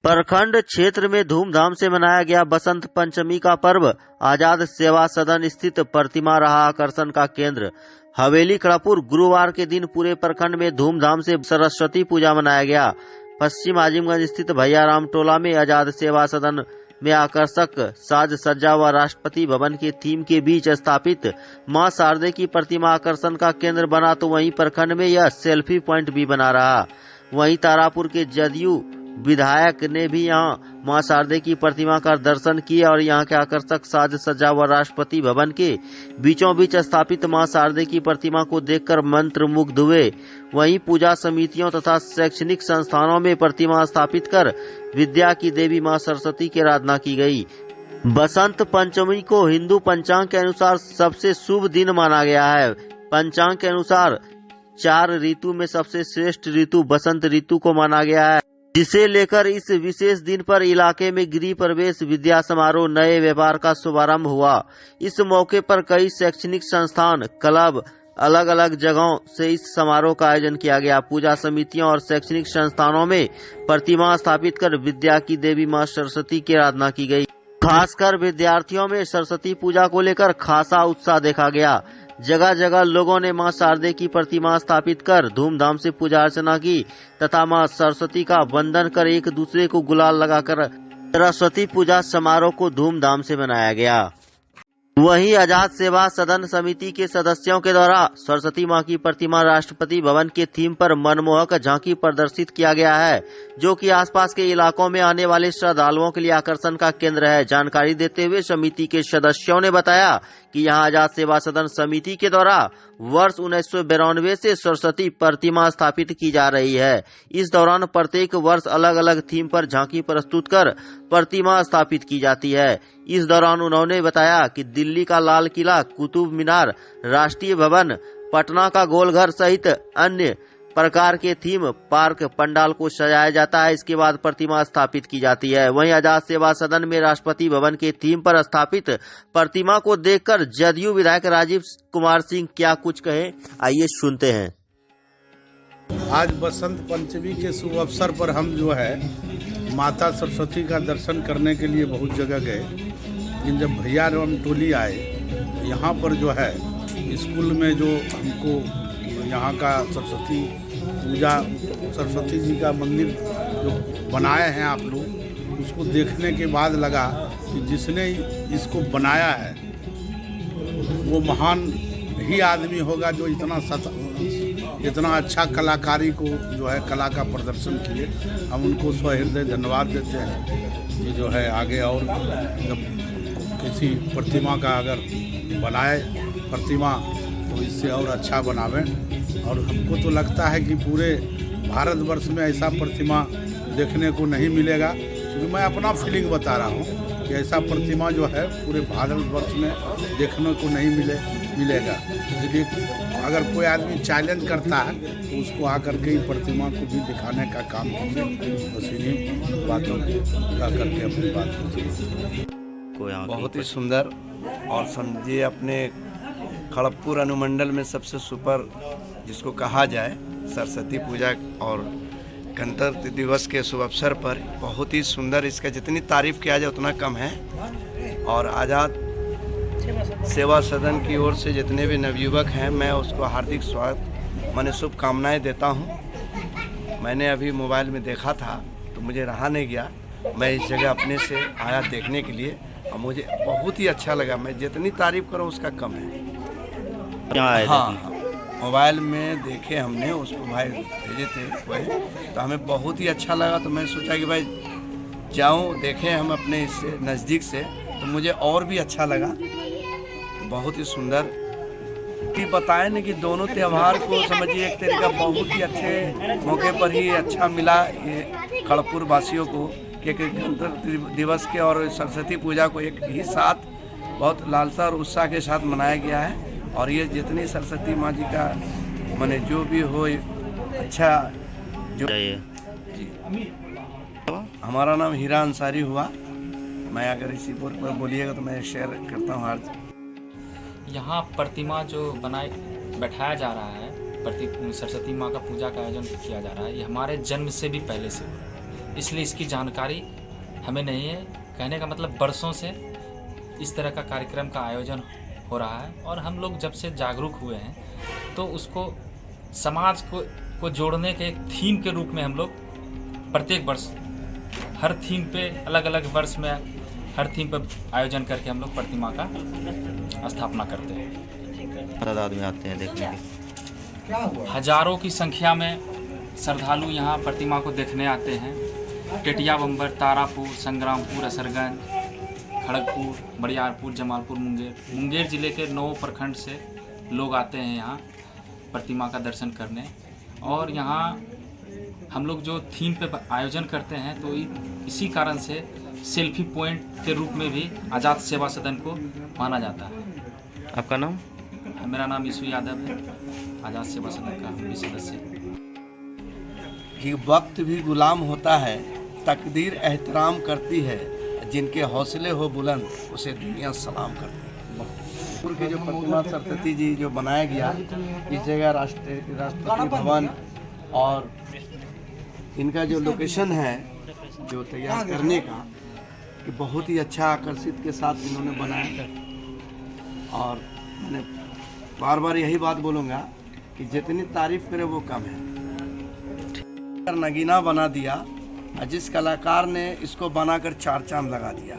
प्रखंड क्षेत्र में धूमधाम से मनाया गया बसंत पंचमी का पर्व। आजाद सेवा सदन स्थित प्रतिमा रहा आकर्षण का केंद्र। हवेली खड़गपुर गुरुवार के दिन पूरे प्रखंड में धूमधाम से सरस्वती पूजा मनाया गया। पश्चिम आजिमगंज स्थित भैयाराम टोला में आजाद सेवा सदन में आकर्षक साज सज्जा व राष्ट्रपति भवन के थीम के बीच स्थापित मां शारदे की प्रतिमा आकर्षण का केंद्र बना, तो वहीं प्रखंड में यह सेल्फी पॉइंट भी बना रहा। वहीं तारापुर के जदयू विधायक ने भी यहां मां शारदे की प्रतिमा का दर्शन किया और यहां के आकर्षक साज सज्जा व राष्ट्रपति भवन के बीचों बीच स्थापित मां शारदे की प्रतिमा को देखकर मंत्रमुग्ध हुए। वहीं पूजा समितियों तथा शैक्षणिक संस्थानों में प्रतिमा स्थापित कर विद्या की देवी मां सरस्वती की आराधना की गई। बसंत पंचमी को हिंदू पंचांग के अनुसार सबसे शुभ दिन माना गया है। पंचांग के अनुसार 4 ऋतु में सबसे श्रेष्ठ ऋतु बसंत ऋतु को माना गया है, जिसे लेकर इस विशेष दिन पर इलाके में गृह प्रवेश, विद्या समारोह, नए व्यापार का शुभारंभ हुआ। इस मौके पर कई शैक्षणिक संस्थान, क्लब, अलग अलग जगहों से इस समारोह का आयोजन किया गया। पूजा समितियों और शैक्षणिक संस्थानों में प्रतिमा स्थापित कर विद्या की देवी मां सरस्वती की आराधना की गई। खासकर विद्यार्थियों में सरस्वती पूजा को लेकर खासा उत्साह देखा गया। जगह जगह लोगों ने मां शारदे की प्रतिमा स्थापित कर धूमधाम से पूजा अर्चना की तथा मां सरस्वती का वंदन कर एक दूसरे को गुलाल लगाकर सरस्वती पूजा समारोह को धूमधाम से मनाया गया। वहीं आजाद सेवा सदन समिति के सदस्यों के द्वारा सरस्वती मां की प्रतिमा राष्ट्रपति भवन के थीम पर मनमोहक झांकी प्रदर्शित किया गया है, जो कि आसपास के इलाकों में आने वाले श्रद्धालुओं के लिए आकर्षण का केंद्र है। जानकारी देते हुए समिति के सदस्यों ने बताया कि यहां आजाद सेवा सदन समिति के द्वारा वर्ष 1992 से सरस्वती प्रतिमा स्थापित की जा रही है। इस दौरान प्रत्येक वर्ष अलग अलग थीम पर झांकी प्रस्तुत कर प्रतिमा स्थापित की जाती है। इस दौरान उन्होंने बताया कि दिल्ली का लाल किला, कुतुब मीनार, राष्ट्रीय भवन, पटना का गोलघर सहित अन्य प्रकार के थीम पार्क पंडाल को सजाया जाता है। इसके बाद प्रतिमा स्थापित की जाती है। वहीं आजाद सेवा सदन में राष्ट्रपति भवन के थीम पर स्थापित प्रतिमा को देखकर जदयू विधायक राजीव कुमार सिंह क्या कुछ कहे, आइए सुनते हैं। आज बसंत पंचमी के शुभ अवसर पर हम जो है माता सरस्वती का दर्शन करने के लिए बहुत जगह गए, लेकिन जब भैयाराम टोली आए, यहाँ पर जो है स्कूल में जो हमको यहाँ का सरस्वती पूजा, सरस्वती जी का मंदिर जो बनाए हैं आप लोग, उसको देखने के बाद लगा कि जिसने इसको बनाया है वो महान ही आदमी होगा, जो इतना अच्छा कलाकारी को जो है कला का प्रदर्शन किए। हम उनको स्वहृदय धन्यवाद देते हैं। ये जो है आगे और जब किसी प्रतिमा का अगर बनाए प्रतिमा तो इससे और अच्छा बनावें। और हमको तो लगता है कि पूरे भारतवर्ष में ऐसा प्रतिमा देखने को नहीं मिलेगा, क्योंकि मैं अपना फीलिंग बता रहा हूँ कि ऐसा प्रतिमा जो है पूरे भारतवर्ष में देखने को नहीं मिलेगा। इसलिए अगर कोई आदमी चैलेंज करता है तो उसको आकर के प्रतिमा को भी दिखाने का काम कीजिए। बस इन्हीं बातों का करके अपनी बात को बहुत ही सुंदर और समझिए अपने खड़गपुर अनुमंडल में सबसे सुपर जिसको कहा जाए सरस्वती पूजा और गणतंत्र दिवस के शुभ अवसर पर बहुत ही सुंदर, इसका जितनी तारीफ किया जाए उतना कम है। और आज़ाद सेवा सदन की ओर से जितने भी नवयुवक हैं, मैं उसको हार्दिक स्वागत माने शुभकामनाएं देता हूं। मैंने अभी मोबाइल में देखा था तो मुझे रहा नहीं गया, मैं इस जगह अपने से आया देखने के लिए और मुझे बहुत ही अच्छा लगा। मैं जितनी तारीफ करूं उसका कम है। हाँ, मोबाइल में देखे हमने, उसको भाई भेजे थे कोई, तो हमें बहुत ही अच्छा लगा। तो मैं सोचा कि भाई जाऊं देखें हम अपने इससे नज़दीक से, तो मुझे और भी अच्छा लगा। तो बहुत ही सुंदर कि बताएं न कि दोनों त्यौहार को समझिए एक तरीका बहुत ही अच्छे मौके पर ही अच्छा मिला ये खड़गपुर वासियों को कि गणतंत्र दिवस के और सरस्वती पूजा को एक ही साथ बहुत लालसा और उत्साह के साथ मनाया गया है। और ये जितनी सरस्वती माँ जी का माने जो भी हो अच्छा जो जी। हमारा नाम हीरा अंसारी हुआ। मैं अगर इसी पर बोलिएगा तो मैं शेयर करता हूँ। आज यहाँ प्रतिमा जो बैठाया जा रहा है, सरस्वती माँ का पूजा का आयोजन किया जा रहा है, ये हमारे जन्म से भी पहले से हो रहा है। इसलिए इसकी जानकारी हमें नहीं है। कहने का मतलब वर्षों से इस तरह का कार्यक्रम का आयोजन हो रहा है और हम लोग जब से जागरूक हुए हैं तो उसको समाज को जोड़ने के एक थीम के रूप में हम लोग प्रत्येक वर्ष हर थीम पे अलग अलग वर्ष में हर थीम पर आयोजन करके हम लोग प्रतिमा का स्थापना करते हैं। तादाद में आते हैं देखने के? हजारों की संख्या में श्रद्धालु यहाँ प्रतिमा को देखने आते हैं। टेटिया बम्बर, तारापुर, संग्रामपुर, असरगंज, खड़गपुर, बरियारपुर, जमालपुर, मुंगेर जिले के 9 प्रखंड से लोग आते हैं यहाँ प्रतिमा का दर्शन करने। और यहाँ हम लोग जो थीम पे आयोजन करते हैं तो इसी कारण से सेल्फी पॉइंट के रूप में भी आज़ाद सेवा सदन को माना जाता है। आपका नाम? मेरा नाम यीशु यादव है, आज़ाद सेवा सदन का भी सदस्य। कि वक्त भी गुलाम होता है, तकदीर एहतराम करती है, जिनके हौसले हो बुलंद उसे दुनिया सलाम करती है। मणिपुर की जो प्रतिमा सरस्वती जी जो बनाया गया इस जगह राष्ट्रपति भवन और इनका जो लोकेशन है जो तैयार करने का कि बहुत ही अच्छा आकर्षित के साथ इन्होंने बनाया। और मैंने बार बार यही बात बोलूँगा कि जितनी तारीफ करे वो कम है। नगीना बना दिया, जिस कलाकार ने इसको बनाकर 4 चांद लगा दिया।